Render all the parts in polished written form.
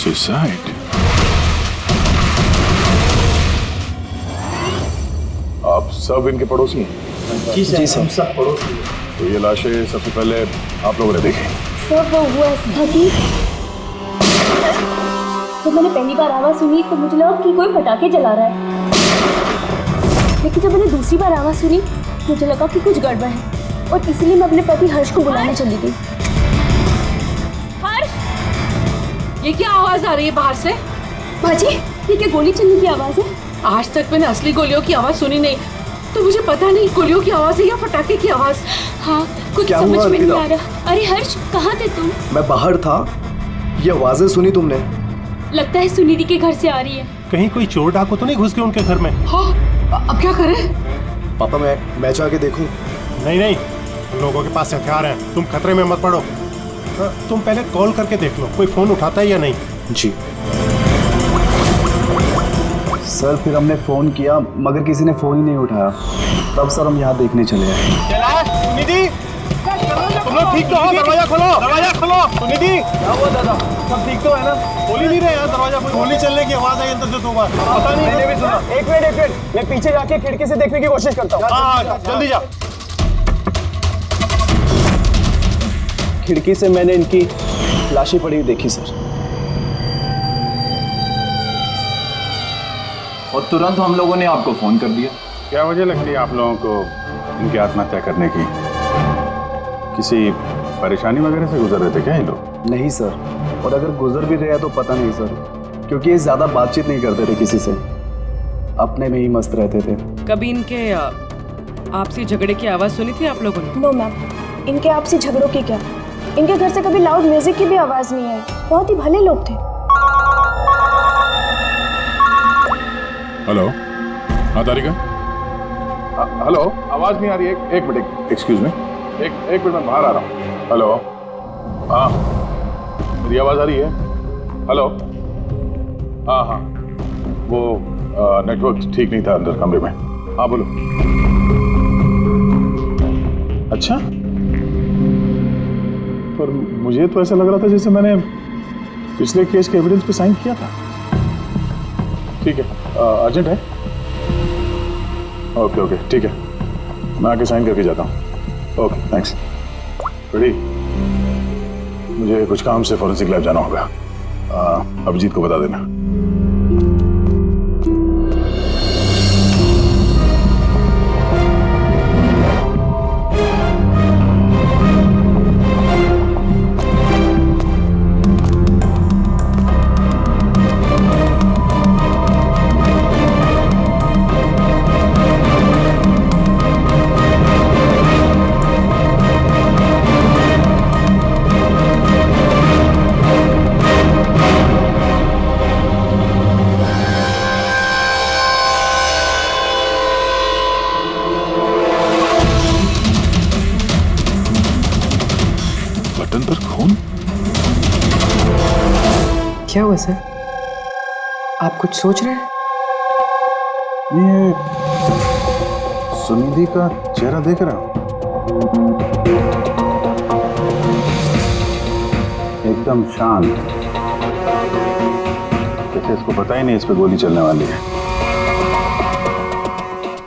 Suicide? आप सब इनके पड़ोसी हैं? जी सर, हम सब पड़ोसी हैं। तो ये लाशें सबसे पहले आप लोगों ने देखी? सर वो हुआ ऐसा कि जब मैंने पहली बार आवाज सुनी तो मुझे लगा कि कोई पटाखे जला रहा है, लेकिन जब मैंने दूसरी बार आवाज सुनी मुझे लगा कि कुछ गड़बड़ है और इसलिए मैं अपने पति हर्ष को बुलाने चली गई। हर्ष, ये क्या आवाज आ रही है बाहर से? बाजी, ये क्या गोली चलने की आवाज है? आज तक मैंने असली गोलियों की आवाज सुनी नहीं, तो मुझे पता नहीं गोलियों की आवाज है या पटाखे की आवाज। हाँ, कुछ समझ में नहीं आ रहा। अरे हर्ष, कहाँ थे तुम? मैं बाहर था। ये आवाजें सुनी तुमने? लगता है सुनिधि के घर से आ रही है। कहीं कोई चोर डाकू तो नहीं घुस गए उनके घर में? हाँ, अब क्या करें? पापा मैं जाके देखूं? नहीं नहीं, उन लोगों के पास हथियार हैं, तुम खतरे में मत पड़ो। तुम पहले कॉल करके देख लो कोई फोन उठाता है या नहीं। जी सर, फिर हमने फोन किया मगर किसी ने फोन ही नहीं उठाया। तब सर हम यहाँ देखने चले आए। सुनिधि, तुम लोग ठीक तो हो? दरवाजा खोलो, दरवाजा खोलो। सुनिधि, क्या हुआ दादा? सब ठीक तो है ना? खोल ही नहीं रहे यार दरवाजा। गोली चलने की आवाज आई अंदर से दो बार। पता नहीं। मैंने भी सुना। एक मिनट, मैं पीछे जाके खिड़की से देखने की कोशिश करता हूँ। हाँ, जल्दी जा। खिड़की से मैंने इनकी लाशें पड़ी हुई देखी सर, और तुरंत हम लोगों ने आपको फोन कर दिया। क्या वजह लगती है आप लोगों को इनकी आत्महत्या करने की? किसी परेशानी वगैरह से गुजर रहे थे क्या ये लोग? नहीं सर, और अगर गुजर भी रहा तो पता नहीं सर, क्योंकि ये ज्यादा बातचीत नहीं करते थे किसी से, अपने में ही मस्त रहते थे। कभी इनके आपसी झगड़े की आवाज सुनी थी आप लोगों ने? नो मैम, इनके आपसी झगड़ों की क्या, इनके घर से कभी लाउड म्यूजिक की भी आवाज नहीं आई। बहुत ही भले लोग थे। हेलो, हाँ तारिका? हेलो, आवाज नहीं आ रही है। एक मिनट, एक्सक्यूज मी, एक मिनट, मैं बाहर आ रहा हूँ। हेलो, हाँ मेरी आवाज आ रही है? हेलो, हाँ, वो नेटवर्क ठीक नहीं था अंदर कमरे में। हाँ बोलो। अच्छा, पर मुझे तो ऐसा लग रहा था जैसे मैंने पिछले केस के एविडेंस पे साइन किया था। ठीक है, अर्जेंट है? ओके, ठीक है, मैं आके साइन करके जाता हूँ। Okay, thanks. रेडी? मुझे कुछ काम से फॉरेंसिक लैब जाना होगा। अभिजीत को बता देना। पर खून? क्या हुआ सर? आप कुछ सोच रहे हैं? ये सुनिधि का चेहरा देख रहा हूं, एकदम शांत, जैसे इसको पता ही नहीं इस पे गोली चलने वाली है।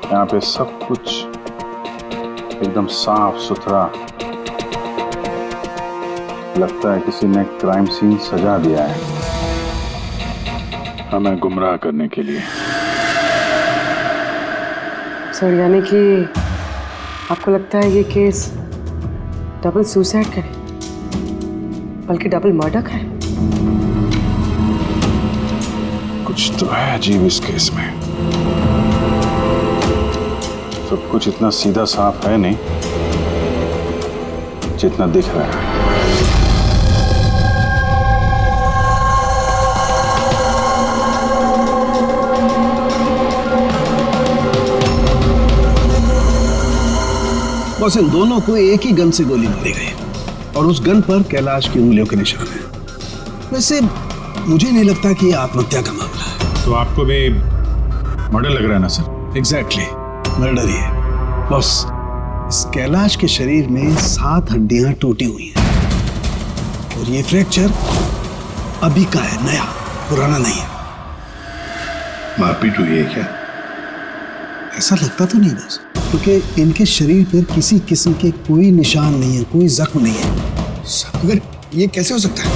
यहाँ पे सब कुछ एकदम साफ सुथरा, लगता है किसी ने क्राइम सीन सजा दिया है हमें गुमराह करने के लिए। सर, यानी कि आपको लगता है ये केस डबल सुसाइड का है, बल्कि डबल मर्डर का है? कुछ तो है अजीब इस केस में। सब कुछ इतना सीधा साफ है नहीं जितना दिख रहा है। बस इन दोनों को एक ही गन से गोली मारी गई और उस गन पर कैलाश की उंगलियों के निशान है। वैसे मुझे नहीं लगता कि ये आत्महत्या का मामला है। तो आपको भी मर्डर लग रहा है ना सर? एग्जैक्टली, मर्डर ही है। बस इस कैलाश के शरीर में 7 हड्डियां टूटी हुई हैं और ये फ्रैक्चर अभी का है, नया, पुराना नहीं है। मारपीट हुई है क्या? ऐसा लगता तो नहीं बस, क्योंकि इनके शरीर पर किसी किस्म के कोई निशान नहीं है, कोई जख्म नहीं है। मगर ये कैसे हो सकता है?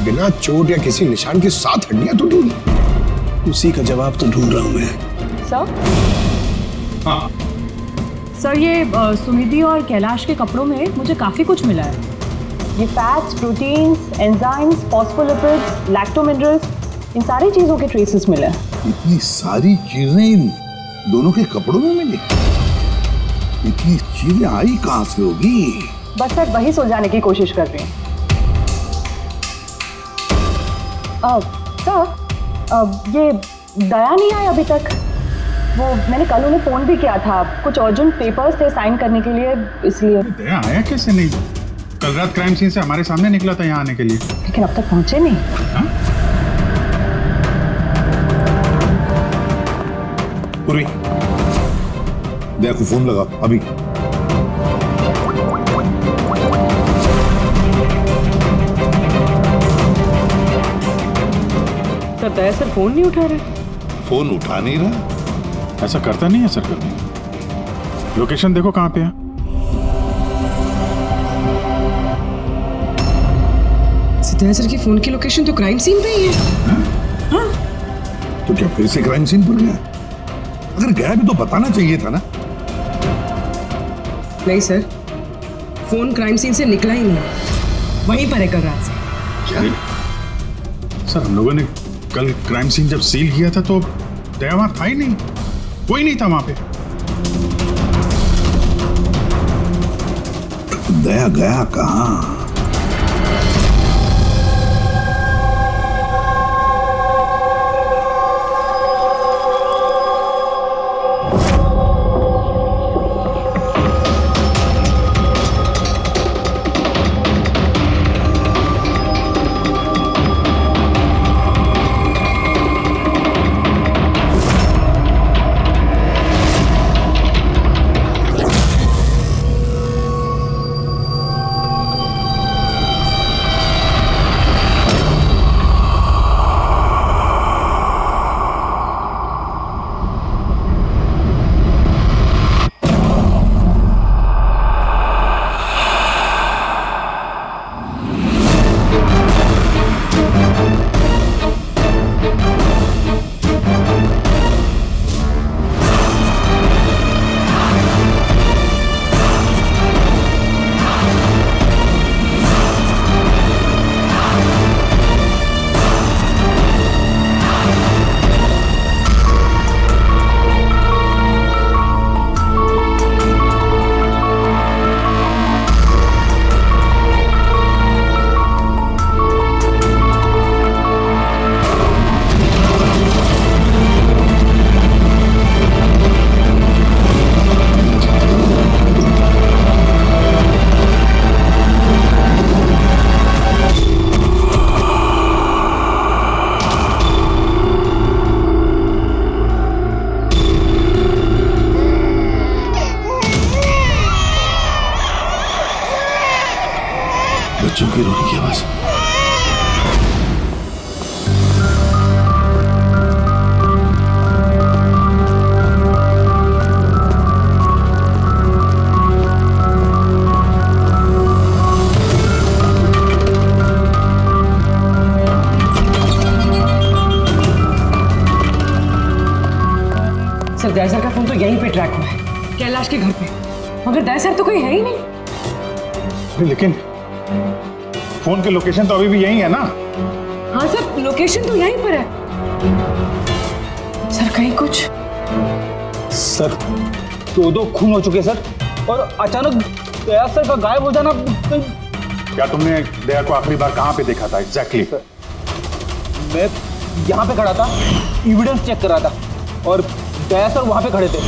बिना चोट या किसी निशान के 7 हड्डियां तो ढूंढ। उसी का जवाब तो ढूंढ रहा हूं मैं। सर हाँ, सर ये सुनिधि और कैलाश के कपड़ों में मुझे काफ़ी कुछ मिला है। ये फैट्स, प्रोटीन्स, एंजाइम्स, फॉस्फोलिपिड्स, लैक्टोमिनरल्स, इन सारी चीज़ों के ट्रेसेस मिले हैं। इतनी सारी चीजें इन दोनों के कपड़ों में मिली? इतनी चीजें आई कहां से होगी? बस सर वही सुलझाने की कोशिश कर रही हैं। सर ये दया नहीं आई अभी तक। वो मैंने कल उन्हें फ़ोन भी किया था, कुछ अर्जेंट पेपर्स थे साइन करने के लिए, इसलिए। दया आया कैसे नहीं? कल रात क्राइम सीन से हमारे सामने निकला था यहाँ आने के लिए। लेकिन अब तक पहुंचे नहीं। पूर्वी, दया को फोन लगा अभी। सर दया सर फोन नहीं उठा रहे। फोन उठा नहीं रहा। ऐसा करता नहीं है सर कभी। लोकेशन देखो कहाँ पे है। दया सर की फोन की लोकेशन तो क्राइम सीन पे ही है। तो क्या फिर से क्राइम सीन पर गया? अगर गया भी तो बताना चाहिए था ना। नहीं सर, फोन क्राइम सीन से निकला ही नहीं, वहीं पर है कल रात से। क्या? सर हम लोगों ने कल क्राइम सीन जब सील किया था तो दया वहां था ही नहीं, कोई नहीं था वहां पे। दया गया कहाँ? बच्चों की रोने की आवाज। सर दया सर का फोन तो यहीं पे ट्रैक हुआ है, कैलाश के घर पे, मगर दया सर तो कोई है ही नहीं। लेकिन फोन के लोकेशन तो अभी भी यही है ना? हाँ सर, लोकेशन तो यहीं पर है। सर कहीं कुछ? सर 2 खून हो चुके सर, और अचानक दया सर का गायब हो जाना। क्या तुमने दया को आखिरी बार कहाँ पे देखा था एग्जैक्टली? मैं यहाँ पे खड़ा था, एविडेंस चेक कर रहा था, और दया सर वहाँ पे खड़े थे,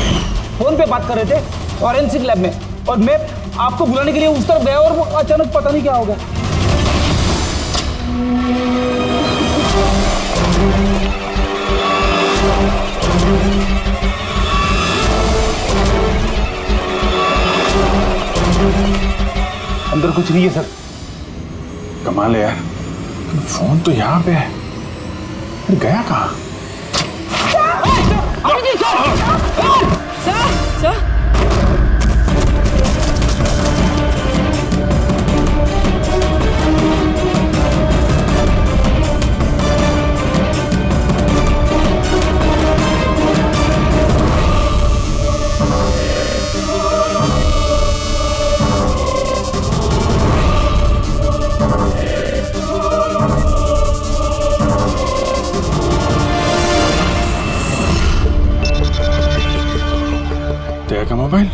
फोन पे बात कर रहे थे फॉरेंसिक लैब में, और मैं आपको बुलाने के लिए उस तरफ गया और वो अचानक पता नहीं क्या हो गया। अंदर कुछ नहीं है सर। कमाल है यार, फोन तो यहाँ पे है, फिर गया कहाँ? दया का मोबाइल?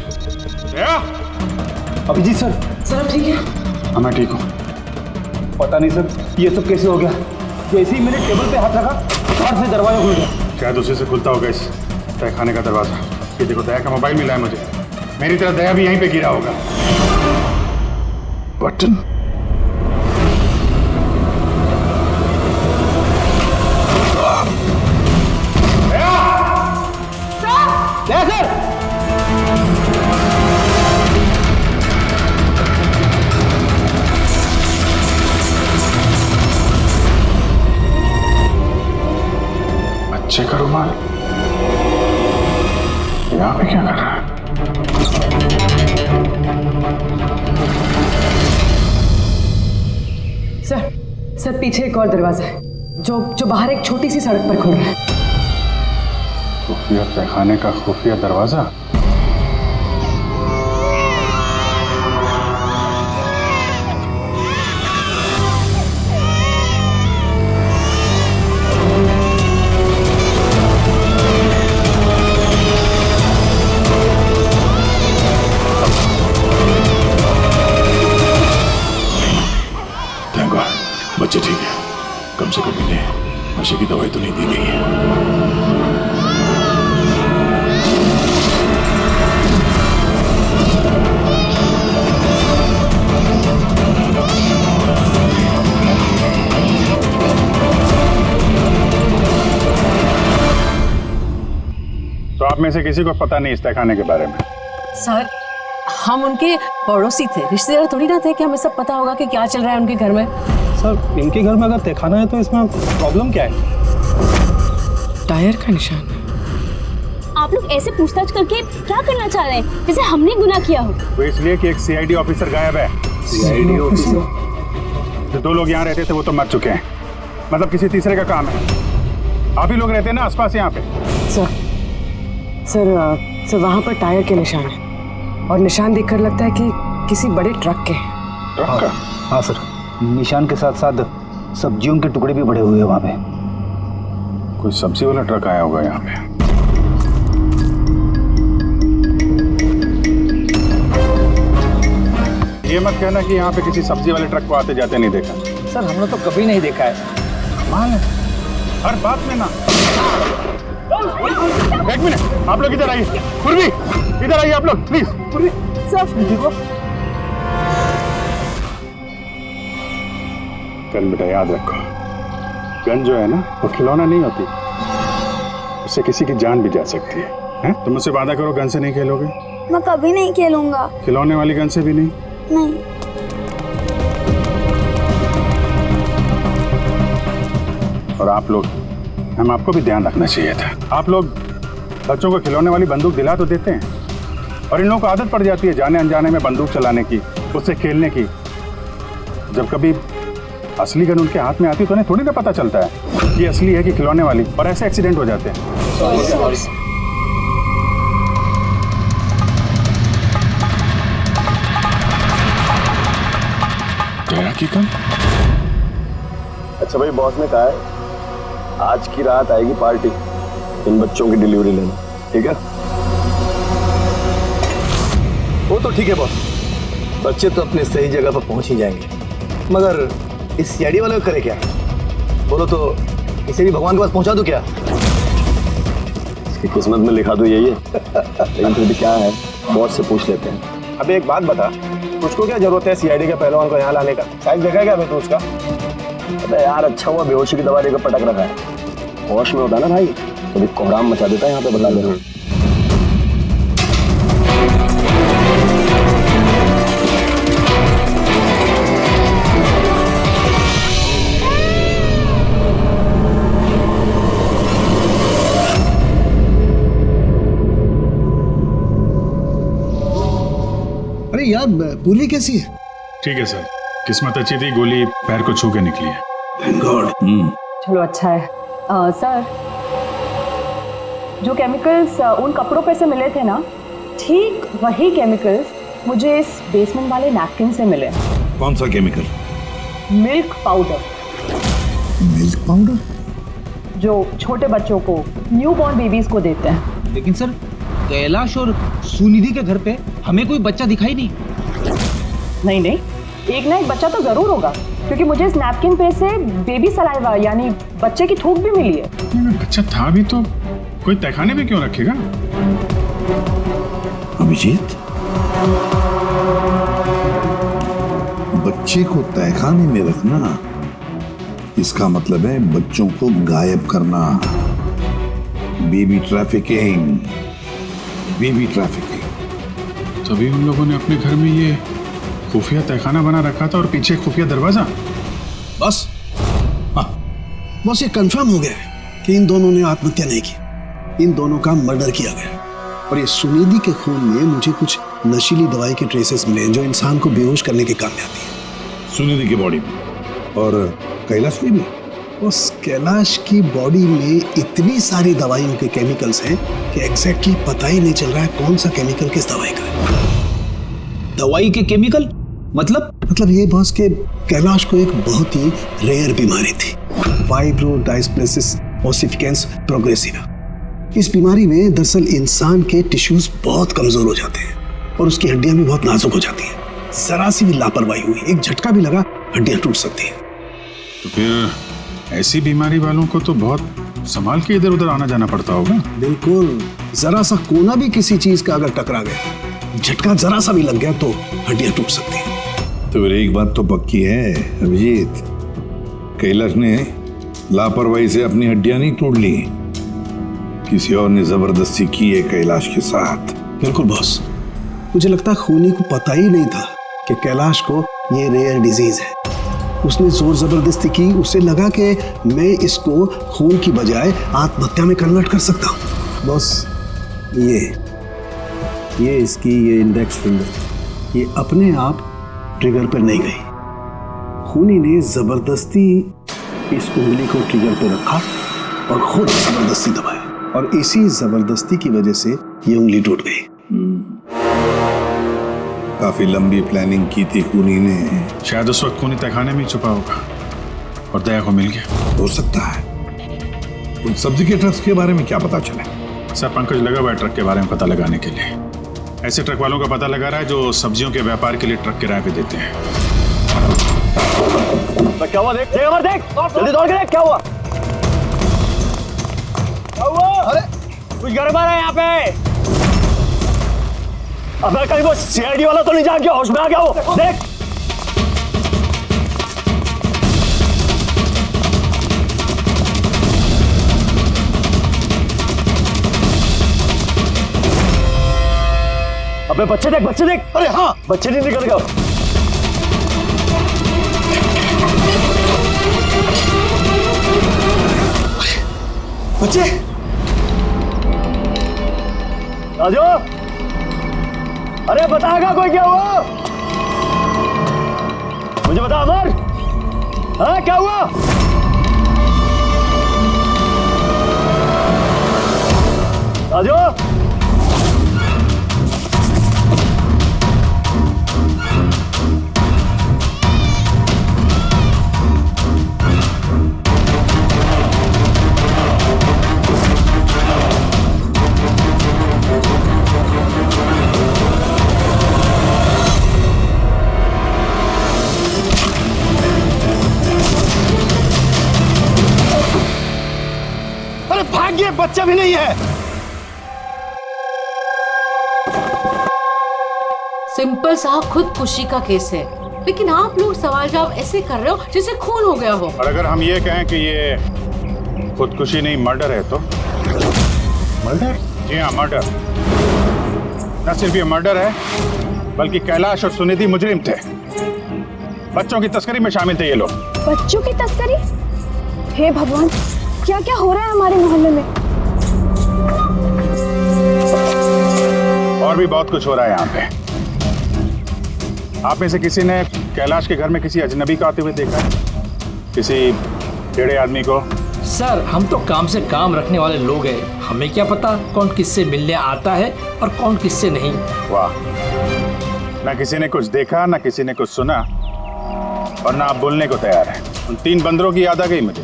दया? अभिजीत सर। सर आप ठीक है? हाँ मैं ठीक हूँ। पता नहीं सर, ये सब कैसे हो गया। जैसे ही मैंने टेबल पे हाथ रखा, बाहर से दरवाजा खुल गया। शायद उसी से खुलता होगा इस तहखाने का दरवाजा। ये देखो, दया का मोबाइल मिला है मुझे। मेरी तरह दया भी यहीं पे गिरा होगा। बटन? दया सर! बच्चे का रुमाल यहाँ पे क्या कर रहा है? सर पीछे एक और दरवाजा है जो बाहर एक छोटी सी सड़क पर खुल रहा है। खुफिया तहखाने का खुफिया दरवाजा? बच्चे ठीक है, कम से कम इन्हें नशे की दवाई तो नहीं दी गई है। तो आप में से किसी को पता नहीं इस तहखाने के बारे में? सर हम उनके पड़ोसी थे, रिश्तेदार थोड़ी ना थे कि हमें सब पता होगा कि क्या चल रहा है उनके घर में। सर इनके घर में अगर तहखाना है तो इसमें प्रॉब्लम क्या है? टायर का निशान है। आप लोग ऐसे पूछताछ करके क्या करना चाह रहे हैं, जैसे हमने गुनाह किया हो? वो इसलिए कि एक सीआईडी ऑफिसर गायब है। CID officer? जो 2 लोग यहाँ रहते थे वो तो मर चुके हैं, मतलब किसी तीसरे का काम है। आप ही लोग रहते हैं ना आसपास यहाँ पे? सर वहाँ पर टायर के निशान है और निशान देखकर लगता है कि किसी बड़े ट्रक के हैं। ट्रक का? हाँ सर, निशान के साथ साथ सब्जियों के टुकड़े भी बढ़े हुए हैं वहाँ पे। कोई सब्जी वाला ट्रक आया होगा यहाँ पे। ये मत कहना कि यहाँ पे किसी सब्जी वाले ट्रक को आते जाते नहीं देखा। सर हमने तो कभी नहीं देखा है। कमाल है, हर बात में ना। एक मिनट, आप लोग इधर आइए। पूर्वी इधर आइए आप लोग प्लीज। पूर्वी सर देखो। कल बेटा याद रखो, गन जो है ना वो खिलौना नहीं होती, उससे किसी की जान भी जा सकती है, हैं? तुम मुझसे वादा करो गन से नहीं खेलोगे। मैं कभी नहीं खेलूंगा। खिलौने वाली गन से भी नहीं? नहीं। और आप लोग, हम आपको भी ध्यान रखना चाहिए था। आप लोग बच्चों को खिलौने वाली बंदूक दिला तो देते हैं, और इन लोगों को आदत पड़ जाती है जाने अनजाने में बंदूक चलाने की, उससे खेलने की। जब कभी असली गन उनके हाथ में आती है तो उन्हें थोड़ी ना पता चलता है कि असली है कि खिलौने वाली, और ऐसे एक्सीडेंट हो जाते हैं। दया की गन? अच्छा भाई, बॉस ने कहा है आज की रात आएगी पार्टी, इन बच्चों की डिलीवरी लेना, ठीक है? वो तो ठीक है बॉस, बच्चे तो अपने सही जगह पर पहुंच ही जाएंगे, मगर इस सीआईडी वाले को करे क्या? बोलो तो इसे भी भगवान के पास पहुंचा दो क्या? इसकी किस्मत में लिखा तो यही है। लेकिन फिर भी क्या है, बॉस से पूछ लेते हैं। अब एक बात बता, तुझको क्या जरूरत है सीआईडी के पहलवान को यहाँ लाने का? साइज देखा क्या मैं तो उसका? अबे यार, अच्छा हुआ बेहोशी की दवा देकर पटक रखा है। होश में होता ना भाई तो भी कोहराम मचा देता है यहाँ पे, बता दे रहा हूँ। यार, पूरी कैसी है? ठीक है सर, किस्मत अच्छी थी, गोली पैर को छू के निकली है। Thank God. चलो अच्छा है। सर, जो केमिकल्स उन कपड़ों पे से मिले थे ना, ठीक वही केमिकल्स मुझे इस बेसमेंट वाले नैपकिन से मिले। कौन सा chemical? Milk powder. Milk powder? जो छोटे बच्चों को, न्यू बॉर्न बेबीज को देते हैं। लेकिन सर, कैलाश और सुनिधि के घर पे हमें कोई बच्चा दिखाई नहीं। नहीं, एक ना एक बच्चा तो जरूर होगा, क्योंकि मुझे इस नैपकिन पे से बेबी सलाइवा यानी बच्चे की थूक भी मिली है। बच्चा था भी तो कोई तहखाने में क्यों रखेगा? अभिजीत, बच्चे को तहखाने में रखना, इसका मतलब है बच्चों को गायब करना। Baby trafficking, baby trafficking. तभी उन लोगों ने अपने घर में ये खुफिया तहखाना बना रखा था और पीछे खुफिया दरवाजा। बस हाँ, बस ये कंफर्म हो गया है कि इन दोनों ने आत्महत्या नहीं की, इन दोनों का मर्डर किया गया। और ये सुनिधि के खून में मुझे कुछ नशीली दवाई के ट्रेसेस मिले जो इंसान को बेहोश करने के काम में आती है। सुनिधि की बॉडी में और कैलाश की भी? उस कैलाश की बॉडी में इतनी सारी दवाइयों के केमिकल्स हैं कि एग्जैक्टली पता ही नहीं चल रहा है कौन सा केमिकल किस दवाई का है। दवाई के केमिकल? मतलब ये बॉस के कैलाश को एक बहुत ही रेयर बीमारी थी, फाइब्रोडायस्प्लेसिस ओसिफिकेंस प्रोग्रेसिवा। इस बीमारी में दरअसल इंसान के टिश्यूज बहुत कमजोर हो जाते हैं और उसकी हड्डियां भी बहुत नाजुक हो जाती हैं। जरा सी भी लापरवाही हुई, एक झटका भी लगा, हड्डियां टूट सकती हैं। तो फिर ऐसी बीमारी वालों को तो बहुत संभाल के इधर उधर आना जाना पड़ता होगा। बिल्कुल, जरा सा कोना भी किसी चीज का अगर टकरा गया, झटका जरा सा भी लग गया तो हड्डियां टूट सकती हैं। तो फिर एक बात तो पक्की है अभिजीत, कैलाश ने लापरवाही से अपनी हड्डियां नहीं तोड़ ली, किसी और ने जबरदस्ती की है कैलाश के साथ। बिल्कुल बॉस, मुझे लगता है खूनी को पता ही नहीं था कि कैलाश को ये रेयर डिजीज है। उसने जोर जबरदस्ती की, उसे लगा कि मैं इसको खून की बजाय आत्महत्या में कन्वर्ट कर सकता हूँ। बॉस, ये इसकी ये इंडेक्स फिंगर ये अपने आप ट्रिगर पर नहीं गई, खूनी ने जबरदस्ती इस उंगली को ट्रिगर पर रखा और खुद जबरदस्ती दबाया, और इसी जबरदस्ती की वजह से ये उंगली टूट गई। काफी लंबी प्लानिंग की थी खूनी ने। शायद उस वक्त खूनी तहखाने में ही छुपा होगा और दया को मिल गया। हो सकता है। उन सब्जी के ट्रक्स के बारे में क्या पता चला? सर, पंकज लगा हुआ है ट्रक के बारे में पता लगाने के लिए। ऐसे ट्रक वालों का पता लगा रहा है जो सब्जियों के व्यापार के लिए ट्रक किराए पे देते हैं। क्या हुआ? देख जल्दी दौड़ के देख, क्या हुआ? अरे कुछ गड़बड़ है यहाँ पे। अबे कहीं वो सीआईडी वाला तो नहीं जाग गया, होश में आ गया वो? देख। अबे बच्चे देख। अरे हाँ, बच्चे नहीं निकल गए। बच्चे राजू, अरे बताएगा कोई क्या हुआ? मुझे बता अमर, हाँ क्या हुआ? राजू, भाग्य बच्चा भी नहीं है। सिंपल सा खुदकुशी का केस है, लेकिन आप लोग सवाल जवाब ऐसे कर रहे हो जैसे खून हो गया हो। और अगर हम ये कहें कि ये खुदकुशी नहीं मर्डर है तो? मर्डर? जी हाँ, मर्डर। न सिर्फ ये मर्डर है बल्कि कैलाश और सुनिधि मुजरिम थे। बच्चों की तस्करी में शामिल थे ये लोग। बच्चों की तस्करी? हे भगवान, क्या क्या हो रहा है हमारे मोहल्ले में? और भी बहुत कुछ हो रहा है यहाँ पे। आप में से किसी ने कैलाश के घर में किसी अजनबी को आते हुए देखा है? किसी टेढ़े आदमी को? सर हम तो काम से काम रखने वाले लोग हैं, हमें क्या पता कौन किससे मिलने आता है और कौन किससे नहीं। वाह, ना किसी ने कुछ देखा, ना किसी ने कुछ सुना, और ना आप बोलने को तैयार हैं। उन 3 बंदरों की याद आ गई मुझे।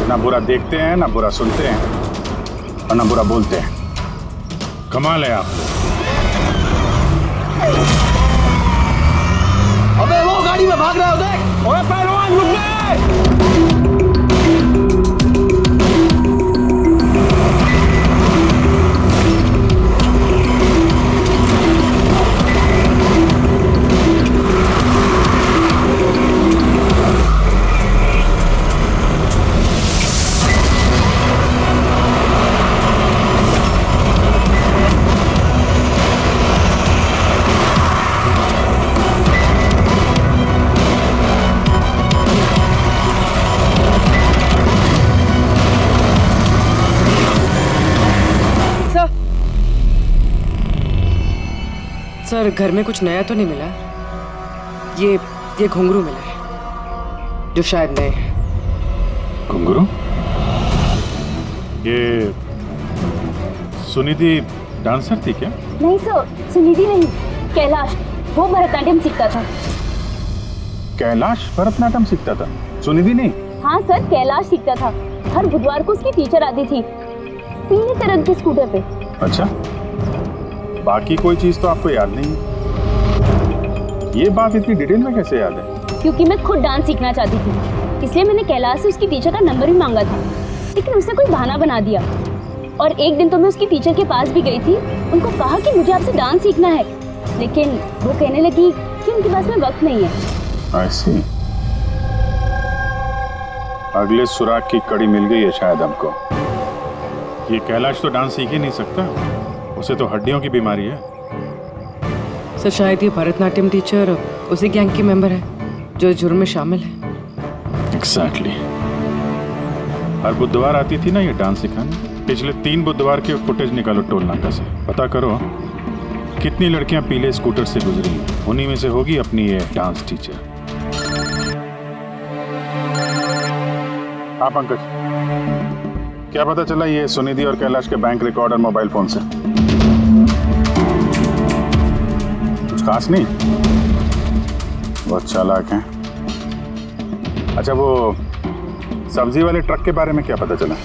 ना बुरा देखते हैं, ना बुरा सुनते हैं, और ना बुरा बोलते हैं। कमाल है आप। अबे वो गाड़ी में भाग रहा है, देख। ओए पहलवान रुक गए। सर घर में कुछ नया तो नहीं मिला? ये घुंघरू मिला है जो शायद नए हैं। घुंघरू? ये सुनिधि डांसर थी क्या? नहीं सर, सुनिधि नहीं, कैलाश। वो भरतनाट्यम सीखता था। कैलाश भरतनाट्यम सीखता था, सुनिधि नहीं? हाँ सर, कैलाश सीखता था। हर बुधवार को उसकी टीचर आती थी, पीले रंग के स्कूटर पे। अच्छा, बाकी कोई चीज तो आपको याद नहीं है। ये बात इतनी डिटेल में कैसे याद है? क्योंकि मैं खुद डांस सीखना चाहती थी, इसलिए मैंने कैलाश से उसकी टीचर का नंबर भी मांगा था, लेकिन उसने कोई बहाना बना दिया। और एक दिन तो मैं उसकी टीचर के पास भी गई थी, उनको कहा कि मुझे आपसे डांस सीखना है, लेकिन वो कहने लगी कि उनके पास में वक्त नहीं है। I see। अगले सुराग की कड़ी मिल गई है शायद हमको। ये कैलाश तो डांस सीख ही नहीं सकता, उसे तो हड्डियों की बीमारी है। सर शायद ये भरतनाट्यम टीचर उसी गैंग की मेंबर है जो जुर्म में शामिल है। एग्जैक्टली। हर बुधवार आती थी ना ये डांस सिखाने। पिछले 3 बुधवार के फुटेज निकालो टोल नाका से, पता करो कितनी लड़कियां पीले स्कूटर से गुजरी हैं। उन्हीं में से होगी अपनी ये डांस टीचर। हाँ पंकज, क्या पता चला ये सुनिधि और कैलाश के बैंक रिकॉर्ड और मोबाइल फोन से? कुछ खास नहीं, बहुत चालाक हैं। अच्छा, वो सब्जी वाले ट्रक के बारे में क्या पता चला?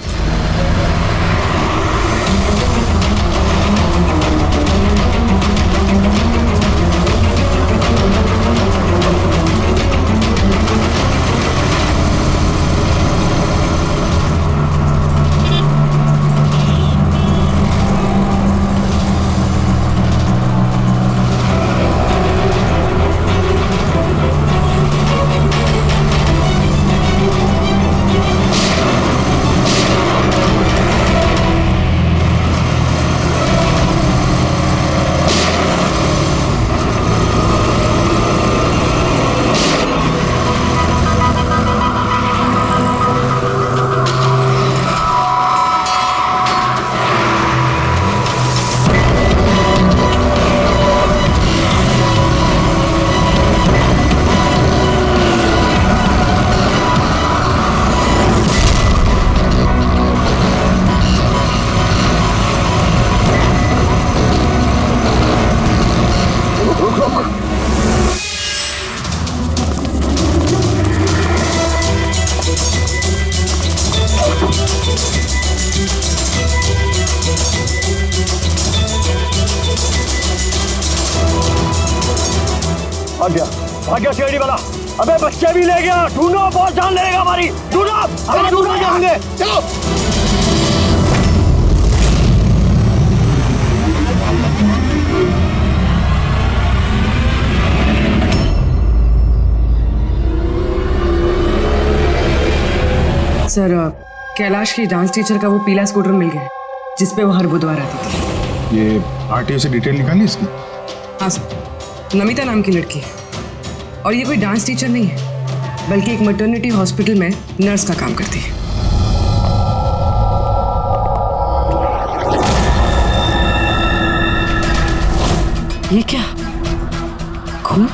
भाग गया सीआईडी वाला। अबे बच्चे भी ले गया, ढूंढो, बहुत जान लेगा हमारी। ढूंढो, अबे ढूंढो जाएंगे, चलो। सर कैलाश की डांस टीचर का वो पीला स्कूटर मिल गया जिसपे वो हर बुधवार आती थी। ये आरटीओ से डिटेल निकाली इसकी? हाँ सर, नमिता नाम की लड़की है और ये कोई डांस टीचर नहीं है बल्कि एक मैटरनिटी हॉस्पिटल में नर्स का काम करती है। ये क्या? खून?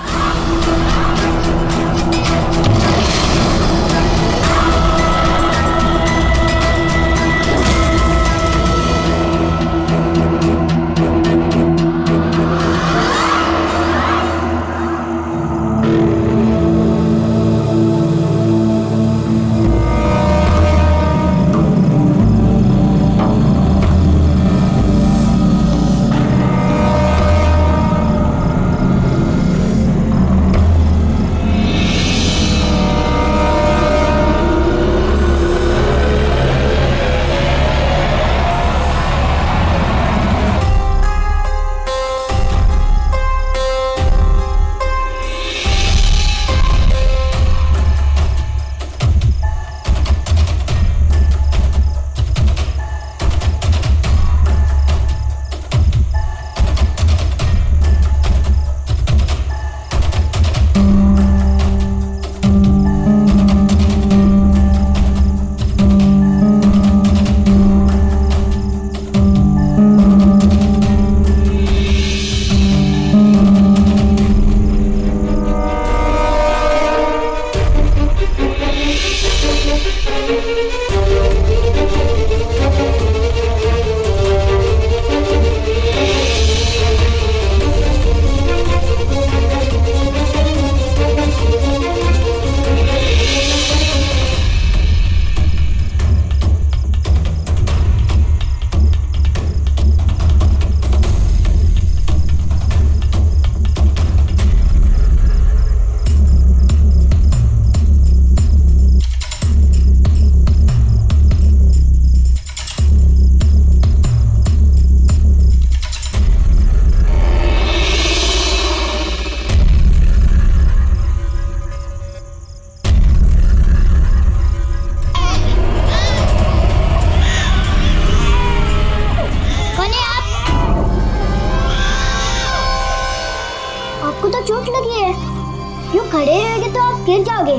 खड़े रहेंगे तो आप गिर जाओगे।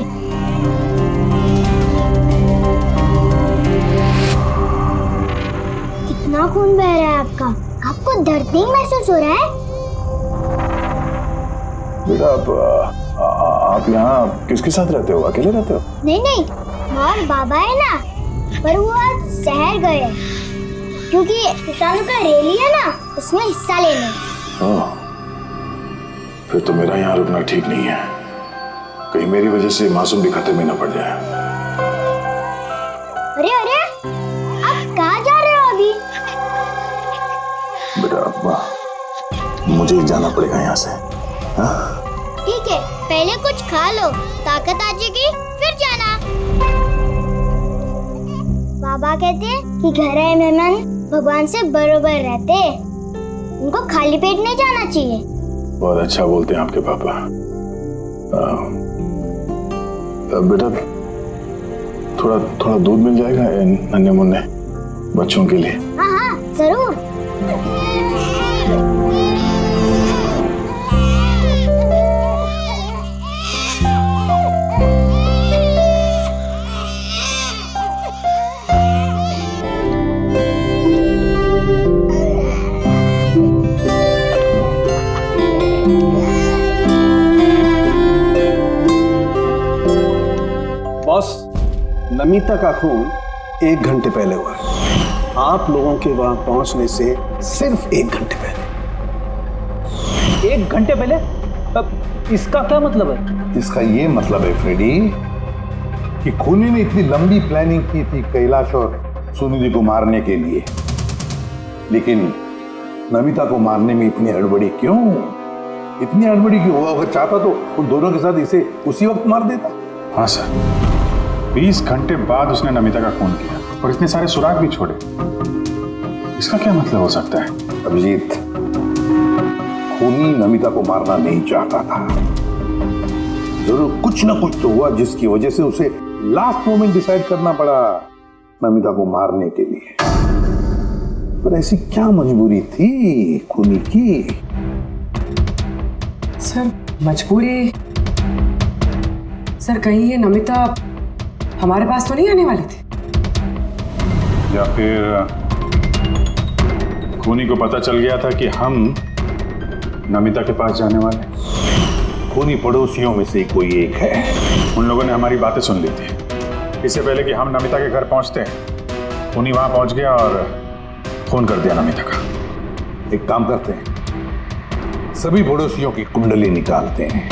कितना खून बह रहा है आपका? आपको दर्द नहीं महसूस हो रहा है? बेटा आप यहाँ किसके साथ रहते हो? अकेले रहते हो? नहीं नहीं, और बाबा है ना, पर वो आज शहर गए क्योंकि किसानों का रैली है ना, उसमें हिस्सा लेने। फिर तो मेरा यहाँ रुकना ठीक नहीं है, कहीं मेरी वजह से मासूम भी खतरे में न पड़ जाए। अरे अरे, आप कहाँ जा रहे हो अभी? बेटा मुझे जाना पड़ेगा यहाँ से। ठीक है, पहले कुछ खा लो, ताकत आ जाएगी फिर जाना। बाबा कहते हैं कि घर आए मेहमान भगवान से बरोबर रहते, उनको खाली पेट नहीं जाना चाहिए। बहुत अच्छा बोलते हैं आपके पापा। बेटा थोड़ा दूध मिल जाएगा नन्हे मुन्ने बच्चों के लिए? हाँ हाँ जरूर। बॉस, नमिता का खून 1 घंटे पहले हुआ, आप लोगों के वहां पहुंचने से सिर्फ 1 घंटे पहले। 1 घंटे पहले? इसका क्या मतलब है? इसका ये मतलब है फ्रेडी कि खूनी ने इतनी लंबी प्लानिंग की थी कैलाश और सुनिधि को मारने के लिए, लेकिन नमिता को मारने में इतनी हड़बड़ी क्यों? इतनी हड़बड़ी क्यों? अगर चाहता तो उन दोनों के साथ इसे उसी वक्त मार देता। हाँ सर, 20 घंटे बाद उसने नमिता का खून किया और इतने सारे सुराग भी छोड़े। इसका क्या मतलब हो सकता है? अभिजीत, खूनी नमिता को मारना नहीं चाहता था, जरूर कुछ ना कुछ तो हुआ जिसकी वजह से उसे लास्ट मोमेंट डिसाइड करना पड़ा नमिता को मारने के लिए। पर ऐसी क्या मजबूरी थी खूनी की? सर मजबूरी? सर कहीं ये नमिता हमारे पास तो नहीं आने वाली थी? या फिर खूनी को पता चल गया था कि हम नमिता के पास जाने वाले? खूनी पड़ोसियों में से कोई एक है। उन लोगों ने हमारी बातें सुन ली थी। इससे पहले कि हम नमिता के घर पहुंचते, उन्हीं वहां पहुंच गया और फोन कर दिया नमिता का। एक काम करते हैं, सभी पड़ोसियों की कुंडली निकालते हैं।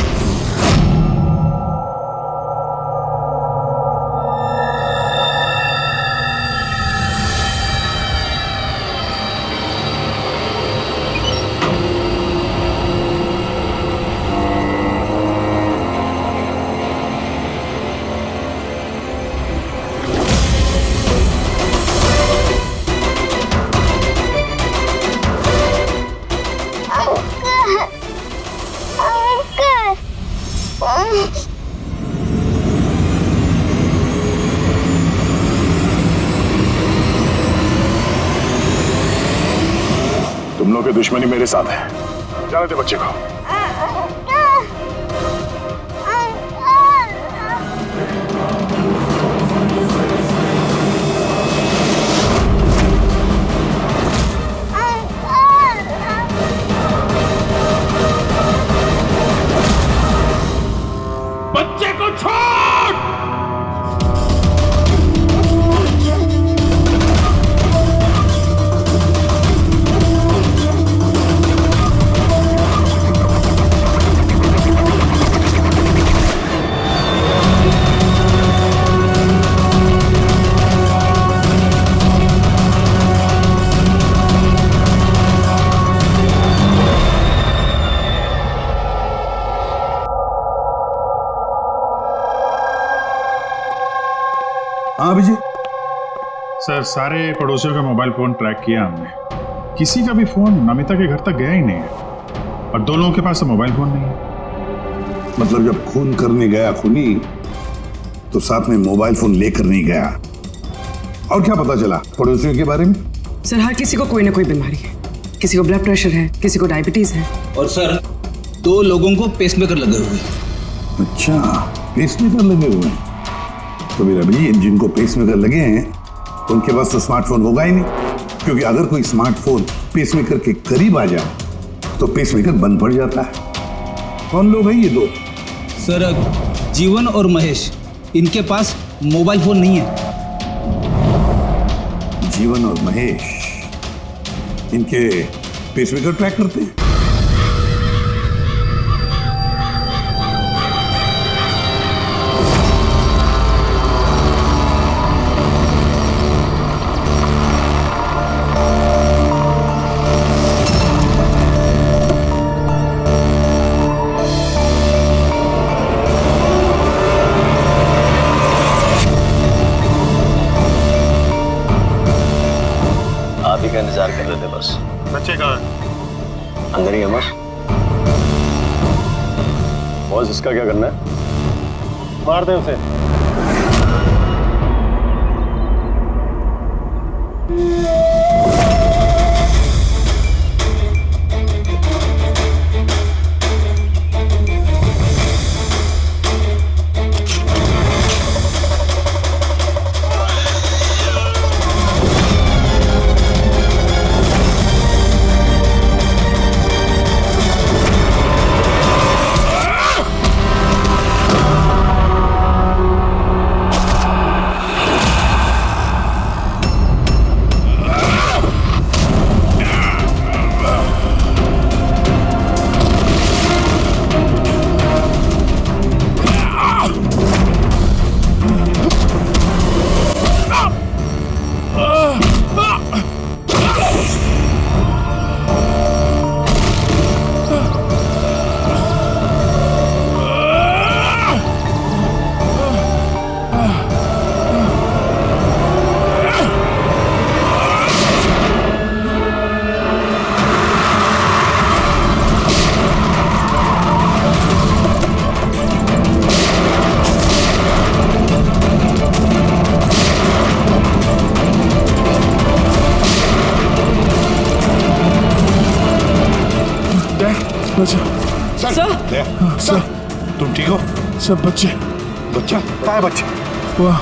तुम लोग की दुश्मनी मेरे साथ है। जाने दे बच्चे को। बच्चे को छोड़। हाँ विजय। सर, सारे पड़ोसियों का मोबाइल फोन ट्रैक किया हमने, किसी का भी फोन नमिता के घर तक गया ही नहीं है, और 2 लोगों के पास तो मोबाइल फोन नहीं है। मतलब जब खून करने गया खूनी तो साथ में मोबाइल फोन लेकर नहीं गया। और क्या पता चला पड़ोसियों के बारे में? सर, हर किसी को कोई ना कोई बीमारी है। किसी को ब्लड प्रेशर है, किसी को डायबिटीज है। और सर 2 लोगों को पेसमेकर लगे हुए। अच्छा, पेसमेकर लगे हुए हैं। तो मेरा भाई, जिनको पेसमेकर लगे हैं उनके पास तो स्मार्टफोन होगा ही नहीं, क्योंकि अगर कोई स्मार्टफोन पेसमेकर के करीब आ जाए तो पेसमेकर बंद पड़ जाता है। कौन लोग हैं ये 2? सर, जीवन और महेश, इनके पास मोबाइल फोन नहीं है। जीवन और महेश इनके पेसमेकर ट्रैक करते हैं। आप ही का इंतजार कर रहे थे बस। बच्चे कहाँ हैं? अंदर ही है बस। बॉस, इसका क्या करना है? मार दे उसे। सर, तुम ठीक हो? सब बच्चे। बच्चा कहाँ है? बच्चे वाह,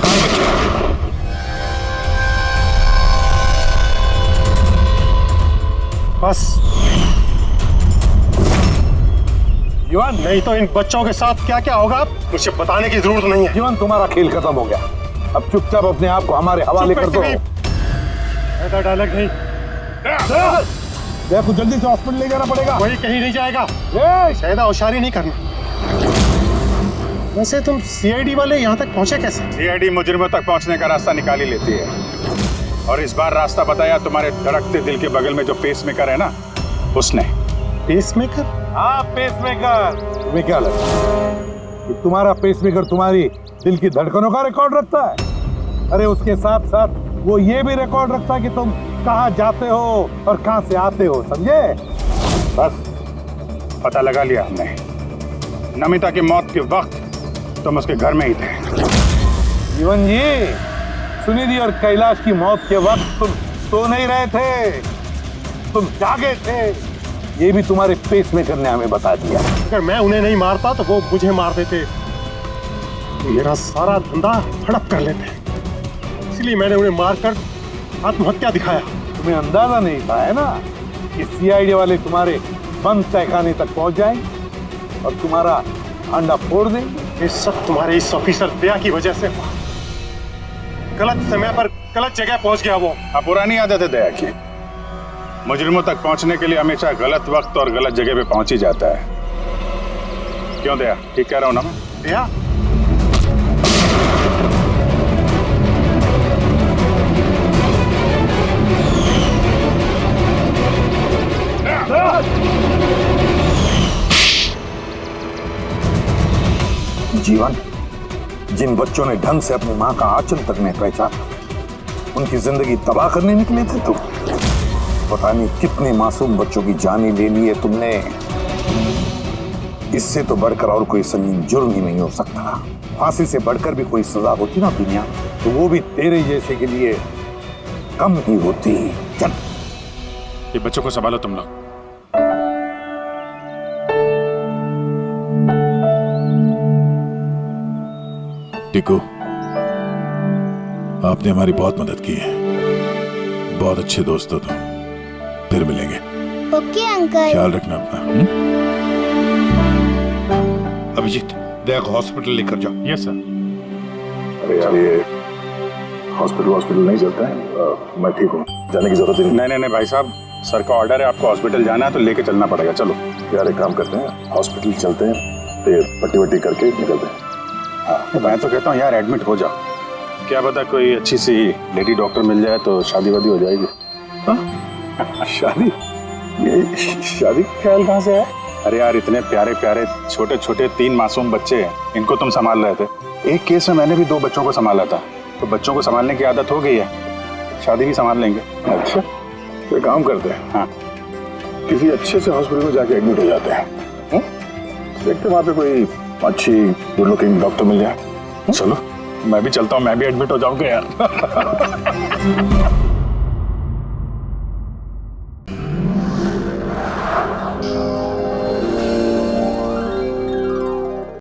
बस जीवन नहीं तो इन बच्चों के साथ क्या क्या होगा मुझे बताने की जरूरत नहीं है। जीवन तुम्हारा खेल खत्म हो गया, अब चुपचाप अपने आप को हमारे हवाले कर दो। ऐसा डायलॉग नहीं। देखो जल्दी से हॉस्पिटल ले जाना पड़ेगा। कोई कहीं नहीं जाएगा, शायद होशियारी नहीं करना। वैसे तुम सीआईडी वाले यहाँ तक पहुँचे कैसे? सीआईडी मुजरिमों तक पहुँचने का रास्ता निकाल ही लेती है, और इस बार रास्ता बताया तुम्हारे धड़कते दिल के बगल में जो पेसमेकर है ना, उसने। पेसमेकर? हाँ पेसमेकर। तुम्हें क्या लगता है कि तुम्हारा पेसमेकर तुम्हारी दिल की धड़कनों का रिकॉर्ड रखता है? अरे उसके साथ साथ वो ये भी रिकॉर्ड रखता है कि तुम कहाँ जाते हो और कहाँ से आते हो, समझे? बस पता लगा लिया हमने, नमिता की मौत के वक्त तुम उसके घर में ही थे। जीवन जी, सुनिधि और कैलाश की मौत के वक्त तुम सो नहीं रहे थे, तुम जागे थे। ये भी तुम्हारे पेसमेकर ने हमें बता दिया। अगर मैं उन्हें नहीं मारता तो वो मुझे मार देते, मेरा सारा धंधा हड़प कर लेते, इसलिए मैंने उन्हें मारकर आत्महत्या दिखाया। तुम्हें अंदाजा नहीं था है ना कि सीआईडी वाले तुम्हारे बंद तहखाने तक पहुंच जाएंगे और तुम्हारा अंडा फोड़ देंगे। ये सब तुम्हारे इस ऑफिसर दया की वजह से हुआ। गलत समय पर गलत जगह पहुंच गया वो। अब पुरानी आदत है दया की, मुजरिमों तक पहुंचने के लिए हमेशा गलत वक्त और गलत जगह पे पहुंच ही जाता है। क्यों दया, ठीक कह रहा हूं ना मैं? दया जीवन, जिन बच्चों ने ढंग से अपनी मां का आंचल तक नहीं पहचाना, उनकी जिंदगी तबाह करने निकले थे तुम। पता नहीं कितने मासूम बच्चों की जान ही ले ली है तुमने। इससे तो बढ़कर और कोई संगीन जुर्म ही नहीं हो सकता। फांसी से बढ़कर भी कोई सजा होती ना दुनिया, तो वो भी तेरे जैसे के लिए कम ही होती। चल, ये बच्चों को संभालो तुम लोग। टिकू, आपने हमारी बहुत मदद की है, बहुत अच्छे दोस्त हो तुम। फिर मिलेंगे। Okay uncle. ख्याल रखना अपना। अभिजीत, दया को हॉस्पिटल लेकर जाओ। Yes sir. अरे यार, ये हॉस्पिटल नहीं चलता है। मैं ठीक हूँ, जाने की जरूरत नहीं। नहीं भाई साहब, सर का ऑर्डर है, आपको हॉस्पिटल जाना है तो लेके चलना पड़ेगा। चलो यार, एक काम करते हैं, हॉस्पिटल चलते हैं, फिर पट्टी वट्टी करके निकलते हैं। हाँ, मैं तो कहता हूँ यार एडमिट हो जाओ, क्या पता कोई अच्छी सी लेडी डॉक्टर मिल जाए तो शादी वादी हो जाएगी। शादी? ये शादी का ख्याल कहाँ से है? अरे यार, इतने प्यारे प्यारे छोटे छोटे 3 मासूम बच्चे हैं, इनको तुम संभाल रहे थे। एक केस में मैंने भी 2 बच्चों को संभाला था, तो बच्चों को संभालने की आदत हो गई है, शादी भी संभाल लेंगे। अच्छा, तो काम करते हैं, हाँ, किसी अच्छे से हॉस्पिटल में जाके एडमिट हो जाते हैं। देखते वहाँ पे कोई अच्छी गुड लुकिंग डॉक्टर मिल जाए। चलो मैं भी चलता हूँ, मैं भी एडमिट हो जाऊंगा यार।